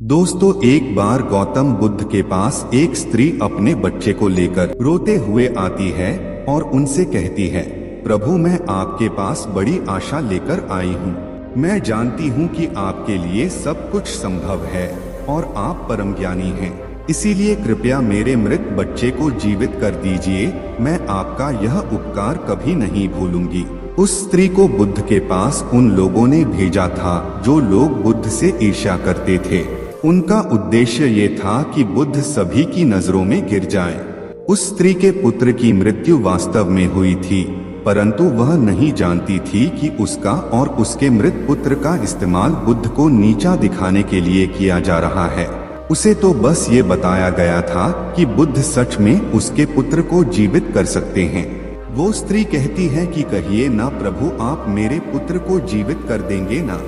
दोस्तों, एक बार गौतम बुद्ध के पास एक स्त्री अपने बच्चे को लेकर रोते हुए आती है और उनसे कहती है, प्रभु, मैं आपके पास बड़ी आशा लेकर आई हूँ। मैं जानती हूँ कि आपके लिए सब कुछ संभव है और आप परम ज्ञानी हैं। इसीलिए कृपया मेरे मृत बच्चे को जीवित कर दीजिए। मैं आपका यह उपकार कभी नहीं भूलूंगी। उस स्त्री को बुद्ध के पास उन लोगों ने भेजा था जो लोग बुद्ध से ईर्ष्या करते थे। उनका उद्देश्य ये था कि बुद्ध सभी की नजरों में गिर जाएं। उस स्त्री के पुत्र की मृत्यु वास्तव में हुई थी, परंतु वह नहीं जानती थी कि उसका और उसके मृत पुत्र का इस्तेमाल बुद्ध को नीचा दिखाने के लिए किया जा रहा है। उसे तो बस ये बताया गया था कि बुद्ध सच में उसके पुत्र को जीवित कर सकते हैं। वो स्त्री कहती है कि कहिए ना प्रभु, आप मेरे पुत्र को जीवित कर देंगे ना।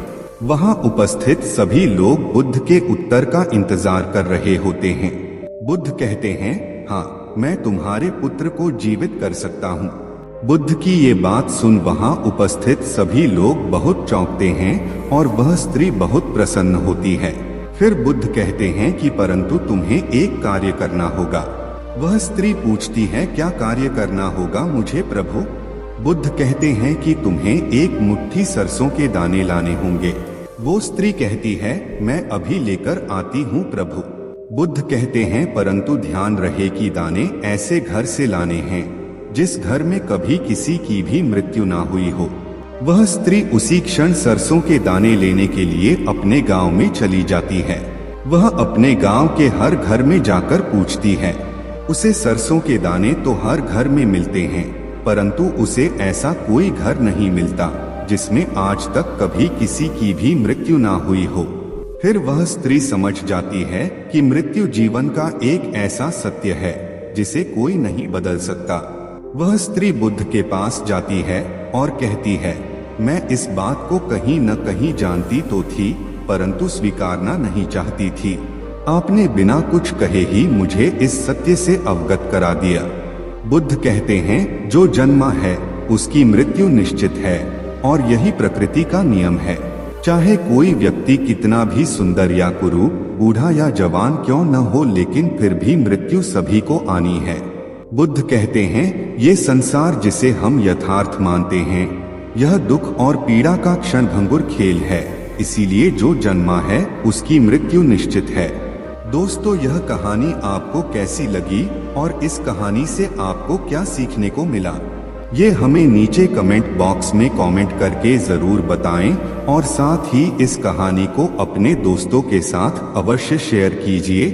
वहां उपस्थित सभी लोग बुद्ध के उत्तर का इंतजार कर रहे होते हैं। बुद्ध कहते हैं, हाँ, मैं तुम्हारे पुत्र को जीवित कर सकता हूँ। बुद्ध की ये बात सुन वहां उपस्थित सभी लोग बहुत चौंकते हैं और वह स्त्री बहुत प्रसन्न होती है। फिर बुद्ध कहते हैं कि परंतु तुम्हें एक कार्य करना होगा। वह स्त्री पूछती है, क्या कार्य करना होगा मुझे प्रभु? बुद्ध कहते हैं कि तुम्हें एक मुट्ठी सरसों के दाने लाने होंगे। वो स्त्री कहती है, मैं अभी लेकर आती हूँ प्रभु। बुद्ध कहते हैं, परंतु ध्यान रहे कि दाने ऐसे घर से लाने हैं जिस घर में कभी किसी की भी मृत्यु ना हुई हो। वह स्त्री उसी क्षण सरसों के दाने लेने के लिए अपने गांव में चली जाती है। वह अपने गांव के हर घर में जाकर पूछती है। उसे सरसों के दाने तो हर घर में मिलते हैं, परंतु उसे ऐसा कोई घर नहीं मिलता जिसमें आज तक कभी किसी की भी मृत्यु ना हुई हो। फिर वह स्त्री समझ जाती है कि मृत्यु जीवन का एक ऐसा सत्य है जिसे कोई नहीं बदल सकता। वह स्त्री बुद्ध के पास जाती है और कहती है, मैं इस बात को कहीं न कहीं जानती तो थी, परंतु स्वीकारना नहीं चाहती थी। आपने बिना कुछ कहे ही मुझे इस सत्य से अवगत करा दिया। बुद्ध कहते हैं, जो जन्मा है उसकी मृत्यु निश्चित है और यही प्रकृति का नियम है। चाहे कोई व्यक्ति कितना भी सुंदर या कुरूप, बूढ़ा या जवान क्यों न हो, लेकिन फिर भी मृत्यु सभी को आनी है। बुद्ध कहते हैं, ये संसार जिसे हम यथार्थ मानते हैं, यह दुख और पीड़ा का क्षणभंगुर खेल है। इसीलिए जो जन्मा है उसकी मृत्यु निश्चित है। दोस्तों, यह कहानी आपको कैसी लगी और इस कहानी से आपको क्या सीखने को मिला, ये हमें नीचे कमेंट बॉक्स में कमेंट करके जरूर बताएं और साथ ही इस कहानी को अपने दोस्तों के साथ अवश्य शेयर कीजिए।